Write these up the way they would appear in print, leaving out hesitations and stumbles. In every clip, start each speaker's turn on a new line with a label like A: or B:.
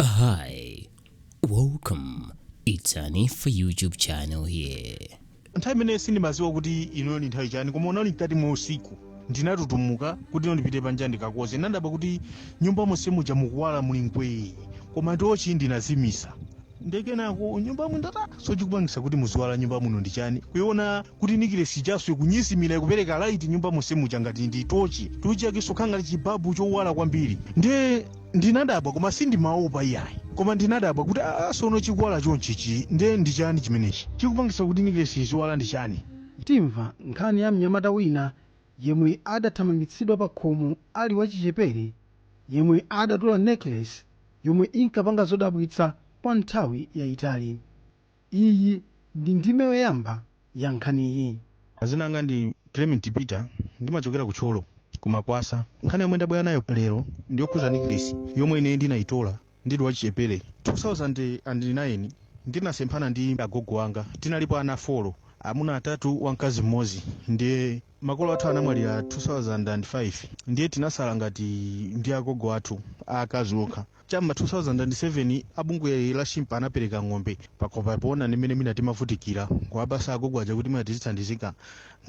A: Hi, welcome. It's an for YouTube channel here.
B: Nthawi imene sindimadziwa kuti ino ni nthawi chani koma unali mkati mu usiku ndinatutumuka kuti ndipite panja ndikakoze ndadaba kuti nyumba monse muja mukuwala muli mkwee koma tochi ndinazimisa ndekenako nyumba mwindata sochikupangisa kuti muziwala nyumba muno ndi chani kuiona kuti nikile sijaso kunyisimira kupereka light nyumba monse muja ngati ndi tochi yake sokhanga chibabu chowala kwambiri ndinadabwa koma sindimaopa iyayi koma ndinadabwa kuti sono chikuwala chonchichi ndi chani chimenechi chikupangisa kuti nikile siziwala ndi chani.
C: timva nkhani ya mnyamata wina yemwe adathamangitsidwa pa khomo ali wachichepere yemwe adatola necklace yomwe inkapanga zodabwitsa kwa nthawi yayitali. iyi ndi ndime yoyamba ya nkhaniyi.
B: Azina anga ndi Clement Peter ndimachokera ku Cholo kumakwasa. Nkhani yomwe ndabwera nayo lero ndiyokhuza necklace yomwe ine ndinayitola ndili wachichepere 2009 ndinasemphana ndi agogo wanga tinalipo ana 4 amuna 3 wamkazi mmodzi ndiye makolo athu anamwalira 2005 ndiye tinasala ngati ndi agogo athu akazi okha. Chama 2007 abungwe la Shimpa anapereka ng'ombe pakopa pona nimene mina timavutikira kwa basa agogo aja kuti mina tizithandizika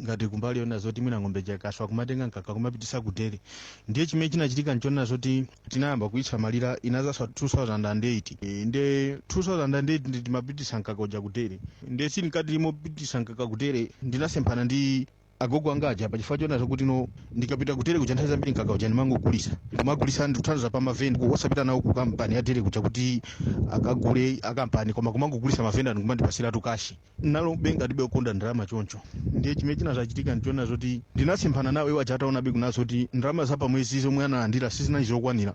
B: ngati kumbali yona zoti mina ng'ombe jakaswa kumatenga nkaka kumapitisa kutere ndiye chimene chinachitika nchona zoti tinayamba kuitsa malira inazaswa 2008 nde 2008 ndi timapitisa nkaka uja kutere ndiye sinikati limopitisa nkaka kutere ndinasemphana ndi agogo anga aja pachifukwa chonazo kuti no ndikapita kutere kuja nthawi zambiri nkaka uja ndimangogulisa kumagulisa ndikuthandiza pa maveni kuwasapita nawo ku kampani ya tere kuja kuti akagule akampani koma kumangogulisa mavenda ndikumandipasira tukashi nalo benga ndibe ukonda ndalama choncho ndiye chimene chinachitika ndichona zoti ndinasemphana nawo iwo achataona be kunazo kuti ndalama za pamwezi zomwe analandira sizina zokwanira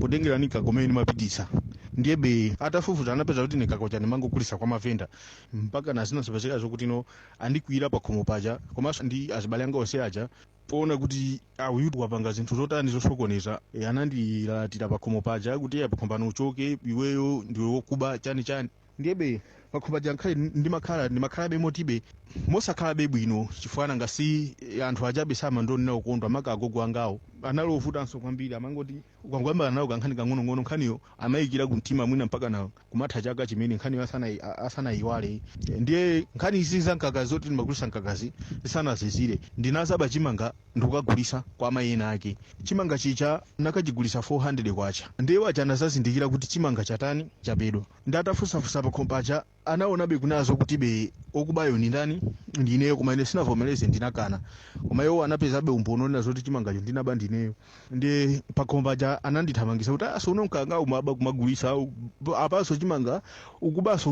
B: potengera nika komene mapitisa ndiye be atafufuza anapeza kuti nikaka uja ndimangogulisa kwa mavenda mpaka nazina sapezeka zokuti no andikwira pa khomo paja komanso ndi azibale anga onse aja poona kuti awuyu wapanga zinthu zotani zosokoneza anandilatira pa khomo paja kuti apa khombano uchoke iweyo ndiwe wokuba chani ndiyebe pakhomo paja nkhale ndimakhala be motibe mosakhala be bwino chifukwa ngasi anthu ajabe samandoni nawo kondwa maka agogo angawo analovutanso kwambiri amangoti ukangwamba nawo kankhani kang'onong'ono nkhaniyo amayikira kumtima mwina mpaka na kumatha chaka chimene nkhaniyo asana iwale ndiye nkhani izi zankaka zoti ndimagulisa nkakazi zisanazizire ndinazaba chimanga ndikukagulisa kwa mayena ake chimanga chicha nakachigulisa 400 kwacha ndiye wacha anazazindikira kuti chimanga chatani chapedwa ndatafusafusa pa khomo paja anaonabe kunazo kuti be okubayo ni ndani ndineyo koma ine sinavomereze ndinakana koma iwo anapezabe umboni nazoti chimangacho ndinaba ndineyo ndiye pakhomo paja anandithamangisa kuti asono nkanga umaba kumagulisa apaso chimanga ukubaso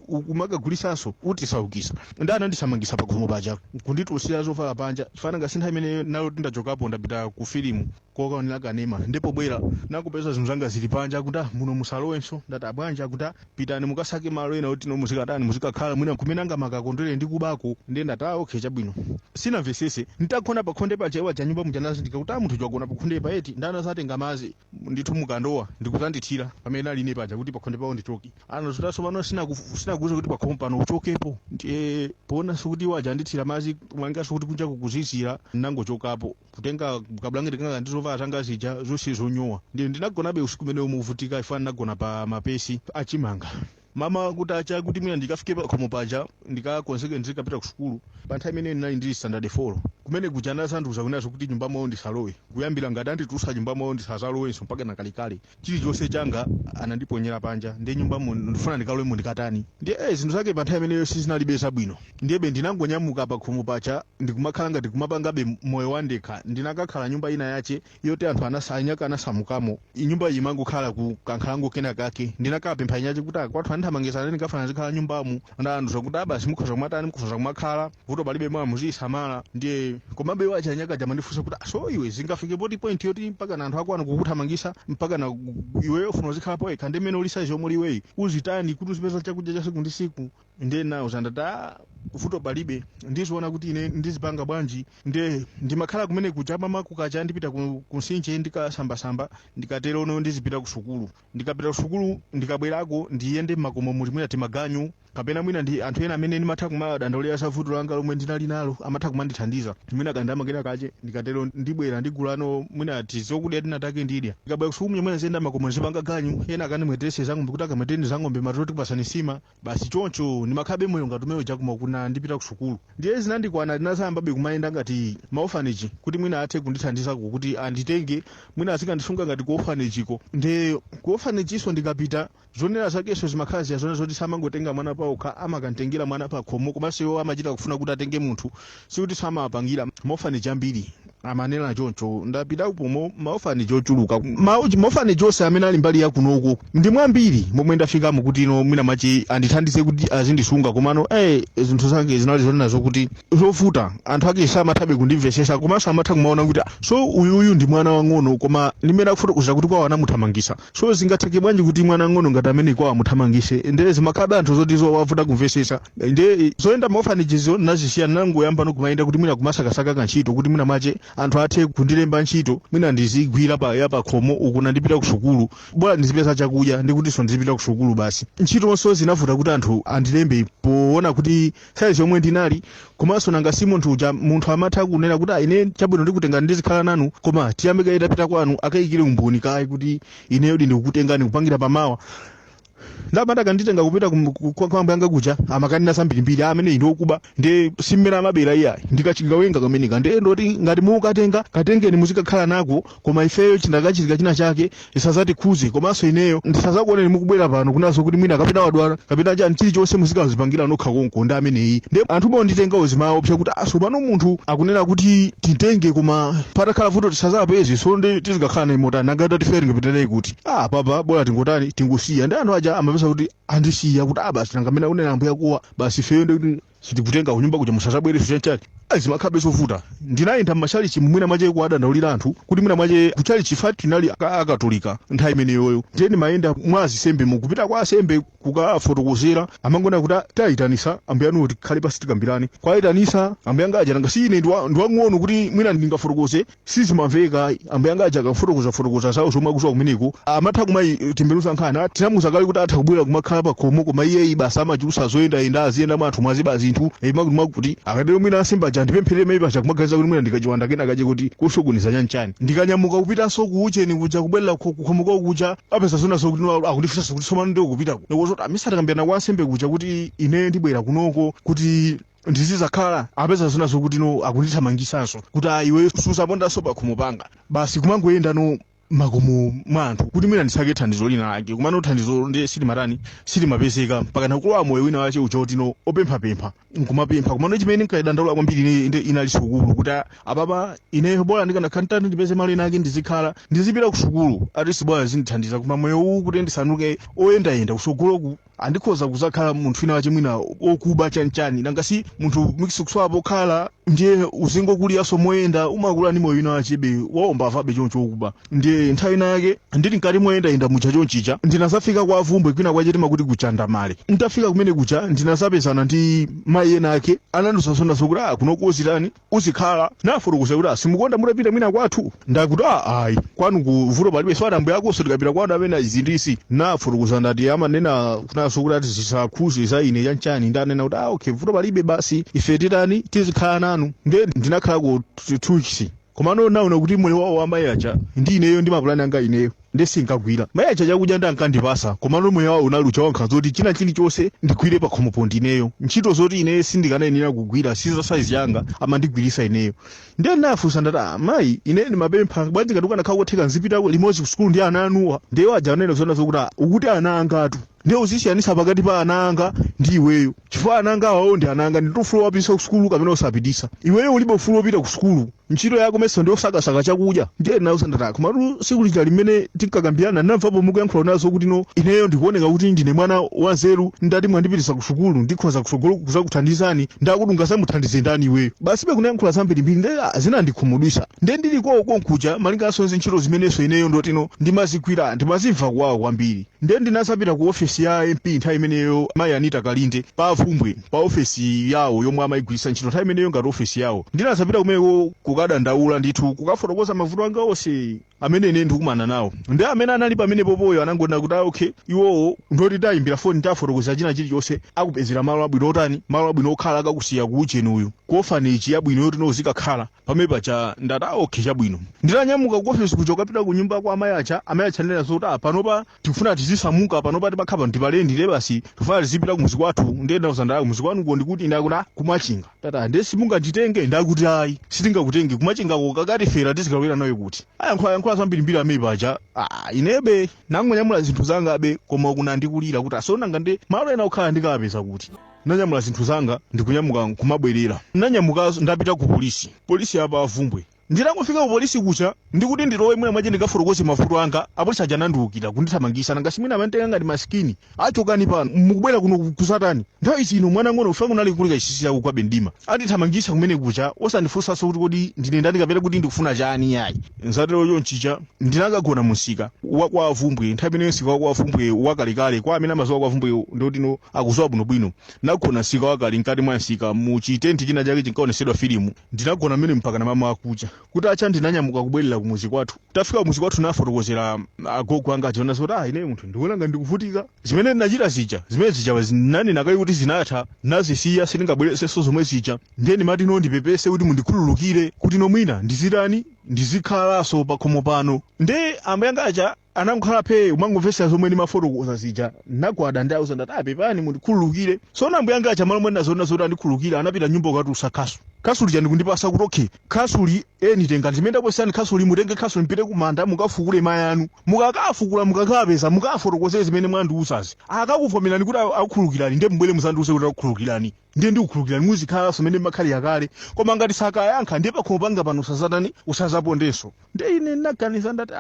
B: ukumagagulisanso utisaukisa ndi anandithamangisa pakhomo paja kunditulsira zovala panja chifana ngasintha imene nalo tindachokapo ndapita ku filimu kokaonera kanema ndipo bwera nakupeza zinthu zanga zili panja kuti muno musalowenso ndati abwanja kuti pitani mukasake malo ena kuti no muzikatani muzikakhala mwina kumenanga makakondwere ndi kubako ndiye ndati okay chabwino sinamvesese nditakhona pakhonde paja iwa cha nyumba mujanazi ndikakuti munthu chagona pakhonde pa eti ndanazatenga mazi ndithu mukandowa ndikuzandithira pamene ali ine paja kuti pakhonde pawo ndichoke anozotaso pano sinakuza kuti pakhomo pano uchokepo ndiye poonanso kuti waja ndithira mazi mwangaso kuti kunja kukuzizira nangochokapo kutenga kabulangeti kanga ndizovala zanga zija zonse zonyowa ndiye ndinagonabe usiku umene umuvutika ifana ndinagona pa mapesi achimanga mama kuti acha kuti mwina ndikafike pa khomo paja ndikakonzeke ndikapita ku sukulu pa nthawi imene ndinali ndi standard 4 kumene kuja ndasanduza kunazo kuti nyumba mwawo ndisalowe kuyambira ngati anditusa nyumba mwawo ndisazalowenso mpaka nakalikale chilichonse changa anandiponyera panja ndiye nyumba ndifuna ndikalowemo ndikatani ndiye zinthu zake pa nthawi imeneyo sizinalibe zabwino ndiyebe ndinangonyamuka pa khomo paja ndikumakhala ngati kumapangabe moyo wandekha ndinakakhala nyumba ina yache yoti anthu anasanyaka anasamukamo nyumba iyi imangokhala ku kankhalango kena kake ndinakapempha nyache kuti akwathu ndithamangisa ndikafana zikhala nyumbamu ndandu zokuti abasi mukhoza kumatani mukhoza kumakhala vuto palibe mwa muzisamala ndiye komabe wacha nyaka jamandifunsa kuti so iwe zingafike poti point yoti mpaka na anthu akwana kukuthamangisa mpaka na iweyo ufuna uzikhala poyekha ndi mmene ulisa zomwe iweyi uzitani kuti uzipeza chakudya cha siku ndi siku ndiye nawo zandata vuto palibe ndiziona kuti ine ndizipanga bwanji ndiye ndimakhala kumene kuja mama kukacha ndipita kunsinche ndikasambasamba ndikatero no ndizipita ku sukulu ndikapita ku sukulu ndikabwerako ndiyende makomo muti mwina timaganyu kapena mwina ndi anthu ena amene ndimatha kumadandaulira za vuto langa lomwe ndinali nalo amatha kumandithandiza mwina kandama kena kache ndikatero ndibwera ndigulano mwina tizokudya tinatake ndidya ndikabwera kusukulu mwina ziyenda makomo zipanga ganyu ena akanimweterese zang'ombe kuti akameteni zang'ombe matoti kupasani sima basi choncho ndimakhabe moyo ngati umeyo chakuma kuna ndipita kusukulu ndiye zinandikwana ndinasayambabe kumayenda ngati maorphanage kuti mwina athe kundithandizako kuti anditenge mwina azikandisunga ngati ku orphanage-ko nde ku orphanage-iso ndikapita zonera zakeso zimakhala ziyazona zoti samangotenga mwana paokha amakantengera mwana pa khomo komanso iwo amachita kufuna kuti atenge munthu sikuti samapangira maorphanage ambiri amanena choncho ndapita upomo maorphanage ochuluka maorphanage onse amene ali mbali yakunoko ndi mwambiri momwe ndafikamo kuti ino mwina machi andithandize kuti azindisunga komano zinthu zange zinali zonena zokuti zovuta anthu ake samathabe kundimvesesa komanso amatha kumaona kuti so uyuyu ndi mwana wang'ono koma limene akufotokoza kuti kwawo anamuthamangisa so zingatheke bwanji kuti mwana wang'ono ngati amene kwawo amuthamangise nde zimakhabe anthu zoti zowavuta kumvesesa nde zoyenda maorphanagezo nazisiya nangoyamba nokumayenda kuti mwina kumasakasaka kantchito kuti mwina mache anthu athe kundilemba ntchito mwina ndizigwira pa khomo uku nandipita kusukulu bora ndizipeza chakudya ndikutinso ndizipita kusukulu basi ntchitonso zinavuta kuti anthu andilembe poona kuti saizi yomwe ndinali komanso nanga si munthu amatha kunena kuti ine chabwino ndikutenga ndizikhala nanu koma tiyambika itapita kwanu akayikire umboni kayi kuti ineyo ndikukutengani kupangira pamawa ndamata kanditenga kupita kwamba yanga kuja amakanina sambirimbiri amene ino kuba nde simmera amabera iya ndikachigawenga kameneka nde ndoti ngati mukatenga katengeni muzikakhala nako koma ifeyo chinakachitika china chake isazati khuze komanso ineyo ndisazakuoneni mukubwera pano kunazo kuti mwina kapita wadwala kapita chani chilichonse muzikazipangira nokha konko ndi ameneyi nde anthu monditenga uzimaopsa kuti aso pano munthu akunena kuti titenge koma patakhala vuto tisazapeze so ndi tizikakhala na imota nangati tifere ngapitanayi kuti papa bora tingotani tingusiya ndi anthu aja amapesa kuti andisiya kuti basi nangamene unena ambuya kuwa basi feyo ndi sitikutenga kunyumba kuja musazabwereso chanchali zimakhabe zovuta ndinayenda mmachalichi mwina mwache kuadandaulira anthu kuti mwina mwache kuchalichi fati tinali akatolika nthawi imeneyoyo ndeni mayenda mwazisembe mukupita kwa asembe kukafotokozera amangona kuti tayitanisa ambuyanu kuti khale pasi tikambirani kwayitanisa ambuyanga aja nanga sine ndiwang'ono kuti mwina ndingafotokoze sizimamveka ambuyanga aja akafotokoza zawo zomwe akuzowa kumeneko amatha kumayitembenuza nkhani tinamuza kale kuti atha kubwera kumakhala pa khomo koma iyeyi basi amachulusa zoyendayenda aziyenda mwathu mwaziba zinthu makuti akatero mwina asembe ndipemphere mai pacha kumagaza kuti mwina ndikachiwanda kena kache kuti kusogoniza chanchani ndikanyamuka kupita so kuucheni kuja kubwela kukhomuka kuja apesa zona so kuti akundifisa kuti somano ndi kupita nokuzoti amisata kambiyana kwa asembe kuja kuti ine ndibwera kunoko kuti ndizizakhala apesa zona so kuti no akundithamangisanso kuti iwe susapondaso pa khomo panga basi kumangoyenda no makomo mwanthu kuti mwina ndisake thandizo lina lake kumano thandizo ndi silimapezeka mpaka nakulowa moyo wina wache uchoti no opemphapempha nkumapempha kumano chimene nkayidandaula kwambiri inali sukulu kuti apapa ineyo bora ndikanakhanitani ndipeze malo ena ake ndizikhala ndizipita kusukulu atisi bora zindithandiza kuma moyo uwu kuti ndisanuke oyendayenda kusukuluku andikhoza kuzakhala munthu wina wache mwina okuba chanchani nanga si munthu mikisukuswapo okhala ndiye uzingokuliyaso moyenda umakula ni moyo wina wachebe waomba avabe choncho okuba ndiye nthawi nake ndili nkati moyendayenda mucha chonchicha ndinazafika kwa avumbwe kwina kwachetima kuti kuchanda male ntafika kumene kucha ndinazapezana ndi mayi ena ake anandisasona sokuti kunokozirani uzikhala nafotokoza kuti simukonda mutapita mwina kwathu ndakuti ayi kwanu kuvuto palibe so adambo yakonso tikapita kwanu amene izindisi nafotokoza ndati amanena kunaso kuti ati zisakhuze za ine chanchani ndanena kuti okay vuto palibe basi ife titani tizikhala nanu nde ndinakhalako tuchisi komano naona kuti moyo wawo wamayi aja ndi ineyo ndi mapulani anga ineyo ndesinkagwira mayi aja chakudya ndankandipasa komano moyo wawo unalucha wankha zoti china chilichonse ndigwire pa khomopo ndineyo ntchito zoti ineyo sindikanayenera kugwira siza saizi yanga amandigwirisa ineyo ndiye nafunsa ndati mayi ine ndimapempha bwanji ngati ukanakhala kotheka nzipita limodzi kusukulu ndi ana anuwa ndiye aja anena zona zokuti ukuti ana angatu ndiye uzisiyanisa pakati pa ana anga ndi iweyo chifukwa ana anga awawo ndi ana anga nditufulu wapitisa kusukulu kapena usapitisa iweyo ulibe ufulu wopita kusukulu ntchito yako meso ndiyo sakasaka chakudya ndiye nausa ndati komatu sikulija limene tinkakambirana ndinamvapo mukuyankhula nazo kuti no ineyo ndikuoneka kuti ndine mwana wanzeru ndati mwandipitisa kusukulu ndikhoza kuzakuthandizani ndakuti ungasamuthandize ndani iweyo basi bekunayankhula zambirimbiri nde zinandikhumudwisa nde ndiliko konkuja malingaso ntchito zimeneso ineyo ndotino ndimazigwira ndimazimva kwawo kwambiri nde ndinasapita ku ofesi ya MP nthawi imeneyo mayi Anita Kalinde pa avumbwe pa ofesi yawo yomwe amayigwirisa ntchito nthawi imeneyo ngati ofesi yawo ndinasapita kumeko kukadandaula ndithu kukafotokoza mavuto anga onse amene ine ndikumana nawo ndi amene anali pamene popoyo anangoona kuti okay iwowo ndoti tayimbira foni tafotokoza china chilichonse akupezera malo abwino otani malo abwino okhala akakusiya kuucheni uyu kuofanichi yabwino yoti nozikakhala pamene pacha ndata okay chabwino nditanyamuka ku ofisi kucho kapita ku nyumba kwa amayi acha nena zoti panopa tikufuna tizisamuka panopa timakhala ndipalendire basi tifuna tizipita kumuzi kwathu ndiyenda uzandala kumuzi kwanu ngo ndikuti ndakuti kumachinga tata nde simunganditenge ndakuti ayi sitingakutenge kumachingako kakatifera tizikawera nayo kuti ayankhula zambirimbiri amene pacha inebe nangonyamula zinthu zangabe koma kuna ndikulira kuti asonanga nde malo ena okhala ndikapeza kuti nanyamula zinthu zanga ndikunyamuka kumabwerera nanyamukazo ndapita ku polisi apa avumbwe nditangofika ku polisi kucha ndikuti ndilowe mwina mwaje ndikafotokoze mavuto anga apolisi aja anandiukira kundithamangisa nanga simwina amantenga ngati maskini achokani pano mukubwera kuno kusatani nthawi ino mwana ng'ono ufa kunali kulika isisi yako kwa bendima andithamangisa kumene kucha osandifunsanso kuti kodi ndine ndani kapena kuti ndikufuna chani yayi nzatero chonchicha ndinakagona musika wakwa avumbwe nthawi imene msika wakwa avumbwe wakalekale kwa amene amazowa kwa avumbwe ndotino akuzowa bwinobwino nagona msika wakale mkati mwa msika mu chitenti china chake chinkaonesedwa filimu ndinagona mmene mpaka na mama akucha kuti acha ndinanyamuka kubwerera kumuzi kwathu tafika kumuzi kwathu nafotokozera agogo anga achiona zoti ine munthu ndikuona ngati ndikuvutika zimene ndinachita zija zimene zija nani nakayi kuti zinatha nazisiya sindingabweresenso zomwe zija ndiye ndimati ndipepese kuti mundikhululukire kuti nomwina ndizitani ndizikhalanso pakhomo pano nde ambayanga acha anamkhala phe umangomvesa zomwe ndimafotokoza zija nagwada ndi auza ndati apepani mundikhululukire so nambayanga acha malo mwena zona zoti andikhululukira anapita nyumba ukatusa kasu lija ndikundipasa kuti okay kasuli nitenga ndimenda kwesani kasuli mutenge kasuli mpite kumanda mukafukule mayanu mukakafukula mukakapeza mukafotokozere zimene mwandiusazi akakuvomerani kuti akukhululukirani ndiye mbwere muzandiuse kuti akukhululukirani ndiye ndikukhululukirani muzikhala zimene makhali yakale koma ngati sakayankha ndiye pakhomo panga pano usazatani usazapondenso ndiye ine ndinaganiza ndati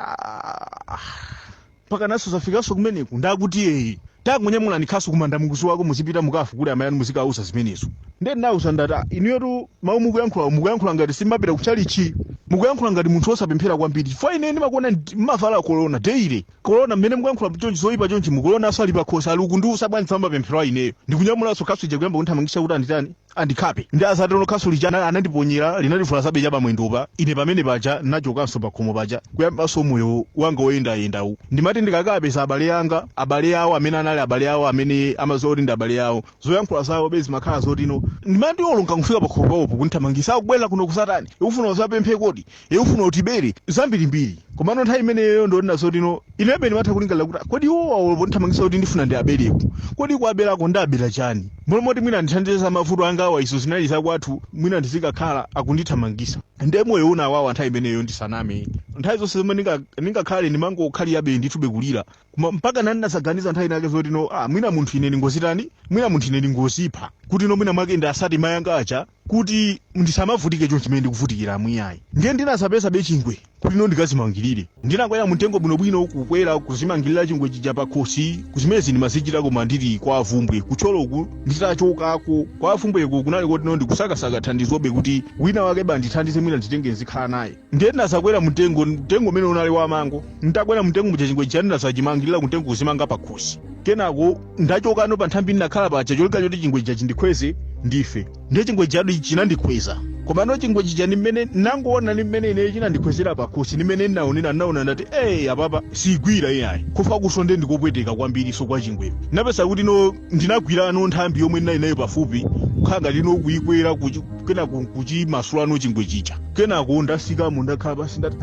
B: pakanaso zafikanso kumeneku ndakuti takungonyamulani khasu kumanda mukuzi wako muzipita mukafukule amayanu muzikausa zimenezo ndiye ndinauza ndati inuyotu mawu mukuyankhula ngati simapita kuchalichi mukuyankhula ngati munthu osapemphera kwambiri fo ine ndimakuona mmavala corona deire corona mmene mukuyankhula chonchi zoyipa chonchi mukulonaso ali pakhosi ali ukundiusa bwanji mapemphero ine ndikunyamulanso khasu ija kuyamba kunthamangisa kuti anditani andikhape ndi azatero khasu lija anandiponyera linandivula sabe cha pamwendopa ine pamene paja nachokanso pakhomo paja kuyambanso moyo wanga woyendayendawu ndimati ndikakapeza abale awo amene anali abale awo amene amazoti ndi abale awo zoyankhula zawo bezi makhala zotino ndimati olonga kufika pakhomo pawopo kunthamangisa akubwera kuno kusatani ikufuna uzapemphe kodi ikufuna utibere zambirimbiri komano nthawi imeneyo ndonena zotino inebe ndimatha kulingalira kuti kodi iwowo ponthamangisa kuti ndifuna ndi abereko kodi kuaberako ndabera chani molomoti mwina ndithandiza mavuto anga awa izo zinali zakwathu mwina ndizikakhala akundithamangisa ndiye moyo una awawa nthawi imeneyo ndisaname nthawi zonse zomwe ndingakhale ndimangokhaliyabe nditube kulira koma mpaka nani nasaganiza nthawi nake zotino mwina munthu ine ndingozitani mwina munthu ine ndingozipha kuti no mwina mwake ndasati mayanga acha kuti ndisamavutike chonchi chimene ndikuvutikira mwiyayi ndiye ndinasapeza bechingwe kuti no ndikazimangirire ndinakwera mtengo bwinobwino kukwera kuzimangirira chingwe chija pakhosi kuzimene ndimazichita koma ndili kwa avumbwe kucholoku nditachokako kwa avumbweko kunali kuti no ndikusakasaka thandizobe kuti wina wake bandithandize mwina nditenge nzikhala naye ndiye ndinasakwera mtengo umene unali wa mango nditakwera mtengo muja chingwe chija ndinasachimangirira mtengo kuzimanga pakhosi kenako ndachokano pa nthambi ndinakhala paja cholinga choti chingwe chija chindikhweze ndife ndiye chingwe chadu chinandikhweza komano chingwe chija nimene nangoona nimene ine chinandikhwezera pakhosi nimene naona ndati apapa sigwira iyayi kufa kusonde ndikopweteka kwambiri so kwa chingweyo napesa kuti no ndinagwirano nthambi yomwe ndinali nayo pafupi kukhanga lino kuyikwera kenako kuchimasulano chingwe chija kenako ndafika ndakhala pasi ndati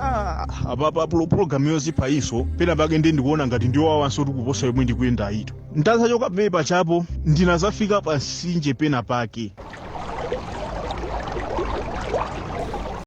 B: apapa programu yozipha iso pena pake ndiye ndikuona ngati ndiyowawanso kuti kuposa yomwe ndikuyenda ito ndasachoka pamene pachapo ndinazafika pasinje pena pake